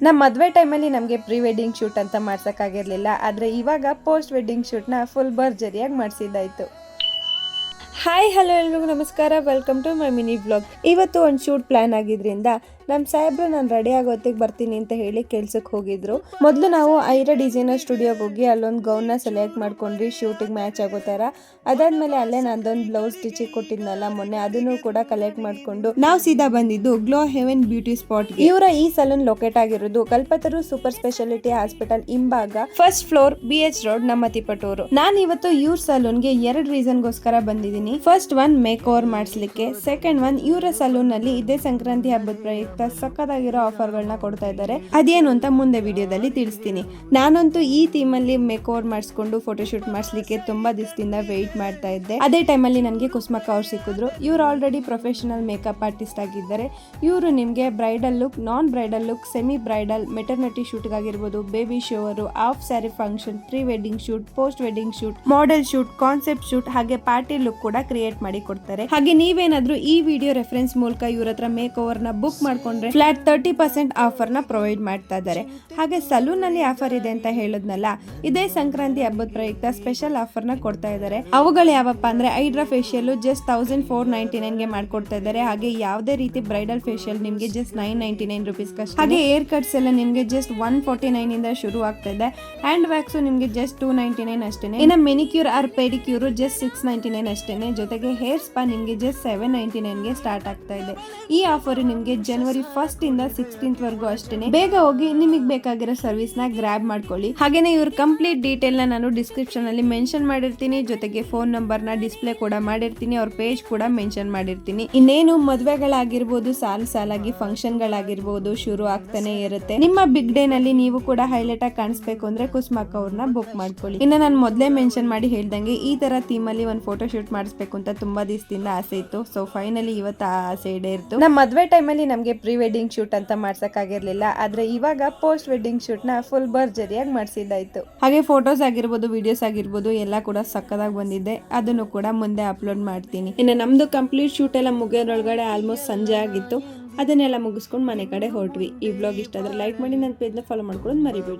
ನಮ್ಮ ಮದುವೆ ಟೈಮಲ್ಲಿ ನಮಗೆ ಪ್ರೀ ವೆಡ್ಡಿಂಗ್ ಶೂಟ್ ಅಂತ ಮಾಡ್ಸೋಕ್ಕಾಗಿರಲಿಲ್ಲ. ಆದರೆ ಇವಾಗ ಪೋಸ್ಟ್ ವೆಡ್ಡಿಂಗ್ ಶೂಟ್ನ ಫುಲ್ ಭರ್ಜರಿಯಾಗಿ ಮಾಡಿಸಿದ್ದಾಯಿತು. ಹಾಯ್ ಹಲೋ ಎಲ್ರಿಗೂ ನಮಸ್ಕಾರ, welcome to my mini vlog. ಇವತ್ತು ಒಂದು ಶೂಟ್ ಪ್ಲ್ಯಾನ್ ಆಗಿದ್ರಿಂದ ನಮ್ಮ ಸಾಹೇಬ್ರು ನಾನು ರೆಡಿ ಆಗೋತ್ತಿಗೆ ಬರ್ತೀನಿ ಅಂತ ಹೇಳಿ ಕೆಲ್ಸಕ್ಕೆ ಹೋಗಿದ್ರು. ಮೊದಲು ನಾವು ಐರಾ ಡಿಸೈನರ್ ಸ್ಟುಡಿಯೋಗೆ ಹೋಗಿ ಅಲ್ಲೊಂದು ಗೌನ್ನ ಸೆಲೆಕ್ಟ್ ಮಾಡ್ಕೊಂಡ್ರಿ ಶೂಟಿಗೆ ಮ್ಯಾಚ್ ಆಗೋ ಥರ. ಅದಾದ್ಮೇಲೆ ಅಲ್ಲೇ ನಂದೊಂದು ಬ್ಲೌಸ್ ಸ್ಟಿಚಿಗೆ ಕೊಟ್ಟಿದ್ನಲ್ಲ ಮೊನ್ನೆ, ಅದನ್ನು ಕೂಡ ಕಲೆಕ್ಟ್ ಮಾಡಿಕೊಂಡು ನಾವು ಸೀದಾ ಬಂದಿದ್ದು ಗ್ಲೋ ಹೆವೆನ್ ಬ್ಯೂಟಿ ಸ್ಪಾಟ್. ಇವರ ಈ ಸಲೂನ್ ಲೊಕೇಟ್ ಆಗಿರೋದು ಕಲ್ಪತರು ಸೂಪರ್ ಸ್ಪೆಷಾಲಿಟಿ ಹಾಸ್ಪಿಟಲ್ ಹಿಂಭಾಗ, ಫಸ್ಟ್ ಫ್ಲೋರ್, BH ರೋಡ್, ನಮ್ಮ ತಿಪಟೂರು. ನಾನು ಇವತ್ತು ಇವ್ರ ಸಲೂನ್ಗೆ 2 ರೀಸನ್ಗೋಸ್ಕರ ಬಂದಿದ್ದೀನಿ. ಫಸ್ಟ್ ಒನ್ ಮೇಕ್ ಓವರ್ ಮಾಡಿಸ್ಲಿಕ್ಕೆ, ಸೆಕೆಂಡ್ ಒನ್ ಇವರ ಸಲೂನ್ ನಲ್ಲಿ ಇದೇ ಸಂಕ್ರಾಂತಿ ಹಬ್ಬದ ಪ್ರಯುಕ್ತ ಸಕ್ಕತ್ತಾಗಿರೋ ಆಫರ್ಗಳನ್ನ ಕೊಡ್ತಾ ಇದ್ದಾರೆ. ಅದೇನು ಅಂತ ಮುಂದೆ ವಿಡಿಯೋದಲ್ಲಿ ತಿಳಿಸ್ತೀನಿ. ನಾನಂತೂ ಈ ಥೀಮ್ ಅಲ್ಲಿ ಮೇಕ್ ಓವರ್ ಮಾಡಿಸ್ಕೊಂಡು ಫೋಟೋಶೂಟ್ ಮಾಡಿಸ್ಲಿಕ್ಕೆ ತುಂಬಾ ದಿವಸದಿಂದ ವೆಯ್ಟ್ ಮಾಡ್ತಾ ಇದ್ದೆ. ಅದೇ ಟೈಮಲ್ಲಿ ನನಗೆ ಕುಸುಮಕ್ಕ ಅವ್ರು ಸಿಕ್ಕಿದ್ರು. ಇವ್ರು ಆಲ್ರೆಡಿ ಪ್ರೊಫೆಷನಲ್ ಮೇಕಪ್ ಆರ್ಟಿಸ್ಟ್ ಆಗಿದ್ದಾರೆ. ಇವರು ನಿಮಗೆ bridal look, non bridal look, semi bridal, maternity shoot ಆಗಿರ್ಬೋದು, baby shower, half saree function, pre wedding shoot, post wedding shoot, model shoot, concept shoot, ಹಾಗೆ ಪಾರ್ಟಿ ಲುಕ್ ಕೂಡ ಕ್ರಿಯೇಟ್ ಮಾಡಿ ಕೊಡ್ತಾರೆ. ಹಾಗೆ ನೀವೇನಾದ್ರೂ ಈ ವಿಡಿಯೋ ರೆಫರೆನ್ಸ್ ಮೂಲಕ ಇವ್ರ ಹತ್ರ ಮೇಕ್ ಓವರ್ ನ ಬುಕ್ ಮಾಡ್ಕೊಂಡ್ರೆ ಫ್ಲಾಟ್ 30% ಆಫರ್ ನ ಪ್ರೊವೈಡ್ ಮಾಡ್ತಾ ಇದ್ದಾರೆ. ಹಾಗೆ ಸಲೂನ್ ನಲ್ಲಿ ಆಫರ್ ಇದೆ ಅಂತ ಹೇಳದ್ನಲ್ಲ, ಇದೇ ಸಂಕ್ರಾಂತಿ ಹಬ್ಬದ ಪ್ರಯುಕ್ತ ಸ್ಪೆಷಲ್ ಆಫರ್ ನ ಕೊಡ್ತಾ ಇದ್ದಾರೆ. ಅವುಗಳು ಯಾವಪ್ಪ ಅಂದ್ರೆ ಹೈಡ್ರಾ ಫೇಶಿಯಲ್ ಜಸ್ಟ್ 1499 ಗೆ ಮಾಡ್ಕೊಡ್ತಾ ಇದ್ದಾರೆ. ಹಾಗೆ ಯಾವುದೇ ರೀತಿ ಬ್ರೈಡಲ್ ಫೇಶಿಯಲ್ ನಿಮ್ಗೆ ಜಸ್ಟ್ 999 ರುಪೀಸ್ ಕಷ್ಟ. ಹಾಗೆ ಏರ್ ಕಟ್ಸ್ ಎಲ್ಲ ನಿಮ್ಗೆ ಜಸ್ಟ್ 149 ಇಂದ ಶುರು ಆಗ್ತಾ ಇದೆ. ಹ್ಯಾಂಡ್ ವ್ಯಾಕ್ಸ್ ನಿಮ್ಗೆ ಜಸ್ಟ್ 299 ಅಷ್ಟೇನೆ. ಇನ್ನು ಮೆನಿಕ್ಯೂರ್ ಆರ್ ಪೆಡಿಕ್ಯೂರ್ ಜಸ್ಟ್ 699 ಅಷ್ಟೇನೆ. ಜೊತೆಗೆ ಹೇರ್ ಸ್ಪಾ ನಿಮ್ಗೆ ಜಸ್ಟ್ 799 ಗೆ ಸ್ಟಾರ್ಟ್ ಆಗ್ತಾ ಇದೆ. ಈ ಆಫರ್ ನಿಮ್ಗೆ ಜನವರಿ 1st ಇಂದ 16th ವರೆಗೂ ಅಷ್ಟೇನೆ. ಬೇಗ ಹೋಗಿ ನಿಮಗೆ ಬೇಕಾಗಿರೋ ಸರ್ವಿಸ್ ನ ಗ್ರಾಬ್ ಮಾಡ್ಕೊಳ್ಳಿ. ಹಾಗೇನೆ ಇವ್ರ ಕಂಪ್ಲೀಟ್ ಡೀಟೇಲ್ ನ ನಾನು ಡಿಸ್ಕ್ರಿಪ್ಷನ್ ಅಲ್ಲಿ ಮೆನ್ಷನ್ ಮಾಡಿರ್ತೀನಿ. ಜೊತೆಗೆ ಫೋನ್ ನಂಬರ್ ನ ಡಿಸ್ಪ್ಲೇ ಕೂಡ ಮಾಡಿರ್ತೀನಿ. ಅವ್ರ ಪೇಜ್ ಕೂಡ ಮೆನ್ಷನ್ ಮಾಡಿರ್ತೀನಿ. ಇನ್ನೇನು ಮದುವೆಗಳಾಗಿರ್ಬೋದು, ಸಾಲಾಗಿ ಫಂಕ್ಷನ್ ಗಳಾಗಿರ್ಬೋದು ಶುರು ಆಗ್ತಾನೆ ಇರುತ್ತೆ. ನಿಮ್ಮ ಬಿಗ್ ಡೇ ನಲ್ಲಿ ನೀವು ಕೂಡ ಹೈಲೈಟ್ ಆಗಿ ಕಾಣಿಸ್ಬೇಕು ಅಂದ್ರೆ ಕುಸುಮಕ್ಕ ಅವ್ರನ್ನ ಬುಕ್ ಮಾಡ್ಕೊಳ್ಳಿ. ಇನ್ನು ನಾನು ಮೊದಲೇ ಮೆನ್ಷನ್ ಮಾಡಿ ಹೇಳ್ದಂಗೆ ಈ ತರ ಥೀಮ್ ಅಲ್ಲಿ ಒಂದು ಫೋಟೋ ಶೂಟ್ ಮಾಡಿಸ್ಬೇಕು ಅಂತ ತುಂಬಾ ದಿವಸದಿಂದ ಆಸೆ ಇತ್ತು. ಸೊ ಫೈನಲಿ ಇವತ್ತು ಆ ಆಸೆ ಈಡೇರಿತು. ನಮ್ಮ ಮದುವೆ ಟೈಮಲ್ಲಿ ನಮಗೆ ಪ್ರೀ ವೆಡ್ಡಿಂಗ್ ಶೂಟ್ ಅಂತ ಮಾಡ್ಸಕ್ಕಾಗಿರ್ಲಿಲ್ಲ. ಆದ್ರೆ ಇವಾಗ ಪೋಸ್ಟ್ ವೆಡ್ಡಿಂಗ್ ಶೂಟ್ ನ ಫುಲ್ ಭರ್ಜರಿಯಾಗಿ ಮಾಡಿಸಿದ್ದಾಯ್ತು. ಹಾಗೆ ಫೋಟೋಸ್ ಆಗಿರ್ಬೋದು, ವಿಡಿಯೋಸ್ ಆಗಿರ್ಬೋದು ಎಲ್ಲ ಕೂಡ ಸಕ್ಕದಾಗಿ ಬಂದಿದೆ. ಅದನ್ನು ಕೂಡ ಮುಂದೆ ಅಪ್ಲೋಡ್ ಮಾಡ್ತೀನಿ. ಇನ್ನು ನಮ್ದು ಕಂಪ್ಲೀಟ್ ಶೂಟ್ ಎಲ್ಲ ಮುಗಿಯೋದ್ರೊಳಗಡೆ ಆಲ್ಮೋಸ್ಟ್ ಸಂಜೆ ಆಗಿತ್ತು. ಅದನ್ನೆಲ್ಲ ಮುಗಿಸ್ಕೊಂಡು ಮನೆ ಕಡೆ ಹೊರಟ್ವಿ. ಈ ವ್ಲಾಗ್ ಇಷ್ಟ ಆದ್ರೆ ಲೈಕ್ ಮಾಡಿ, ನನ್ನ ಪೇಜ್ನ ಫಾಲೋ ಮಾಡ್ಕೊಳ್ಳೋದು ಮರಿಬೇಡಿ.